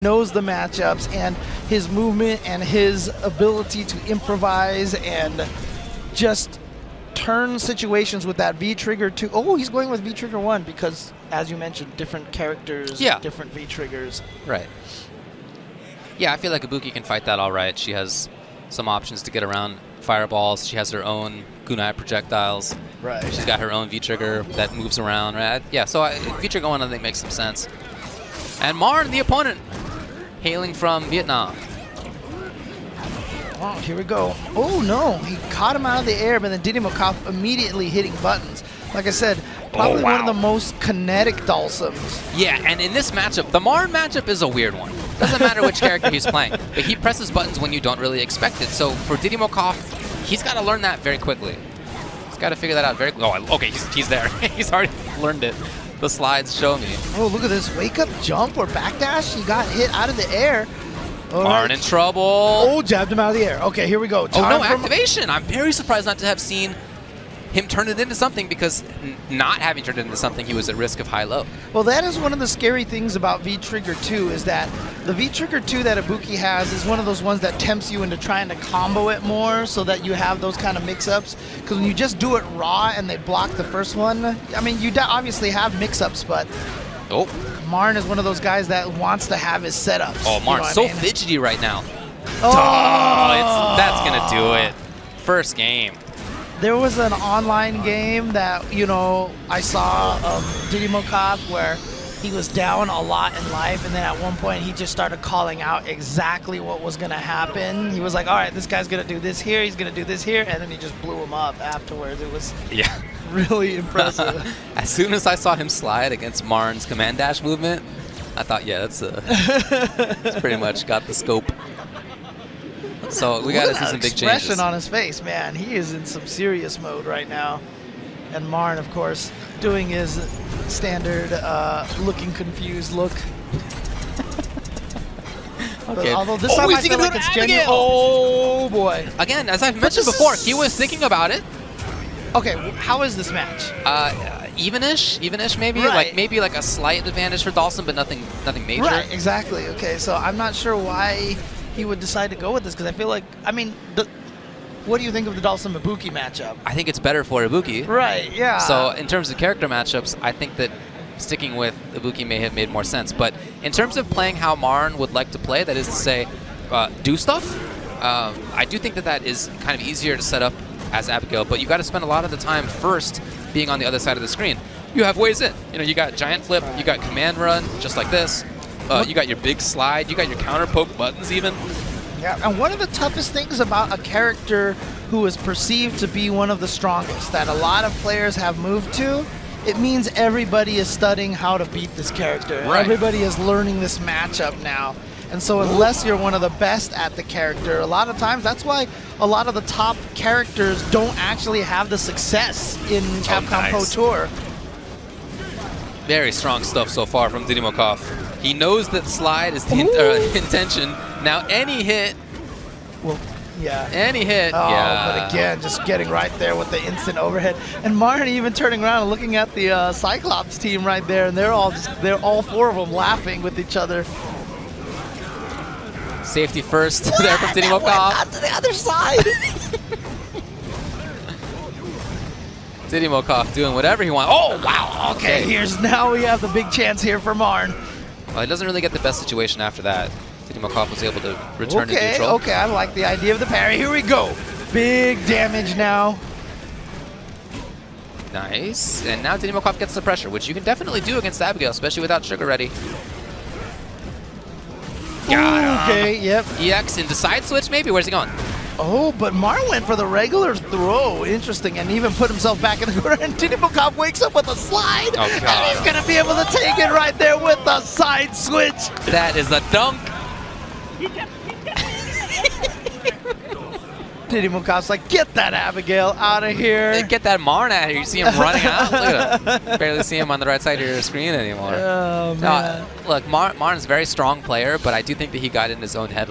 knows the matchups and his movement and his ability to improvise and just turn situations with that V-trigger to, oh, he's going with V-trigger 1 because, as you mentioned, different characters, different V-triggers. Right. Yeah, I feel like Ibuki can fight that all right. She has some options to get around fireballs. She has her own kunai projectiles. Right. She's got her own V-trigger that moves around. Right? Yeah, so V-trigger 1 I think makes some sense. And Marn, the opponent, hailing from Vietnam. Oh, here we go. Oh, no. He caught him out of the air, but then Didimokof immediately hitting buttons. Like I said, probably one of the most kinetic Dhalsims. Yeah, and in this matchup, the Marn matchup is a weird one. Doesn't matter which character he's playing, but he presses buttons when you don't really expect it. So for Didimokof, he's got to learn that very quickly. He's got to figure that out very quickly. Oh, okay, he's there. He's already learned it. The slides show me. Oh, look at this wake-up jump or backdash. He got hit out of the air. Marn in trouble. Oh, jabbed him out of the air. Okay, here we go. Oh, no, activation. I'm very surprised not to have seen him turn it into something because not having turned it into something, he was at risk of high-low. Well, that is one of the scary things about V-Trigger 2 is that the V-Trigger 2 that Ibuki has is one of those ones that tempts you into trying to combo it more so that you have those kind of mix-ups. Because when you just do it raw and they block the first one, I mean, you obviously have mix-ups, but Marn is one of those guys that wants to have his setups. Oh, Marn's so fidgety right now. Oh, that's going to do it. First game. There was an online game that, you know, I saw of Didimokof where he was down a lot in life, and then at one point he just started calling out exactly what was going to happen. He was like, all right, this guy's going to do this here, he's going to do this here, and then he just blew him up afterwards. It was really impressive. As soon as I saw him slide against Marn's command dash movement, I thought, yeah, that's pretty much got the scope. So we got to see some big changes. Expression on his face, man. He is in some serious mode right now. And Marn, of course, doing his standard looking confused look. Okay. Although this time I feel like it's genuine. Oh, boy. Again, as I've mentioned before, he was thinking about it. Okay, how is this match? Evenish maybe, right. maybe like a slight advantage for Dhalsim, but nothing major. Right, exactly. Okay, so I'm not sure why he would decide to go with this because I feel like, I mean, what do you think of the Dhalsim Ibuki matchup? I think it's better for Ibuki. Right, yeah. So in terms of character matchups, I think that sticking with Ibuki may have made more sense. But in terms of playing how Marn would like to play, that is to say, do stuff, I do think that that is kind of easier to set up as Abigail, but you got to spend a lot of the time first being on the other side of the screen. You have ways in. You know, you got giant flip, you got command run, just like this. You got your big slide, you got your counter poke buttons even. Yeah, and one of the toughest things about a character who is perceived to be one of the strongest that a lot of players have moved to, it means everybody is studying how to beat this character. Right. Everybody is learning this matchup now. And so unless you're one of the best at the character, a lot of times that's why a lot of the top characters don't actually have the success in Capcom Pro Tour. Very strong stuff so far from Didimokof. He knows that slide is the intention. Now any hit. Well, yeah. Any hit. Oh, but again, just getting right there with the instant overhead. And Marn even turning around and looking at the Cyclops team right there, and they're all four of them laughing with each other. Safety first there from Didimokof. To the other side. Didimokof doing whatever he wants. Oh, wow. Okay, now we have the big chance here for Marn. Well, he doesn't really get the best situation after that. Didimokof was able to return to neutral. Okay, I like the idea of the parry. Here we go. Big damage now. Nice. And now Didimokof gets the pressure, which you can definitely do against Abigail, especially without Sugar ready. Okay, yep. EX into side switch maybe? Where's he going? Oh, but Marn went for the regular throw. Interesting, and even put himself back in the corner. And Didimokof wakes up with a slide. Oh, God. And he's going to be able to take it right there with the side switch. That is a dunk. Didimokof's like, get that Abigail out of here. Get that Marn out of here. You see him running out? Look at him. Barely see him on the right side of your screen anymore. Oh, man. Look, Marn's a very strong player, but I do think that he got in his own head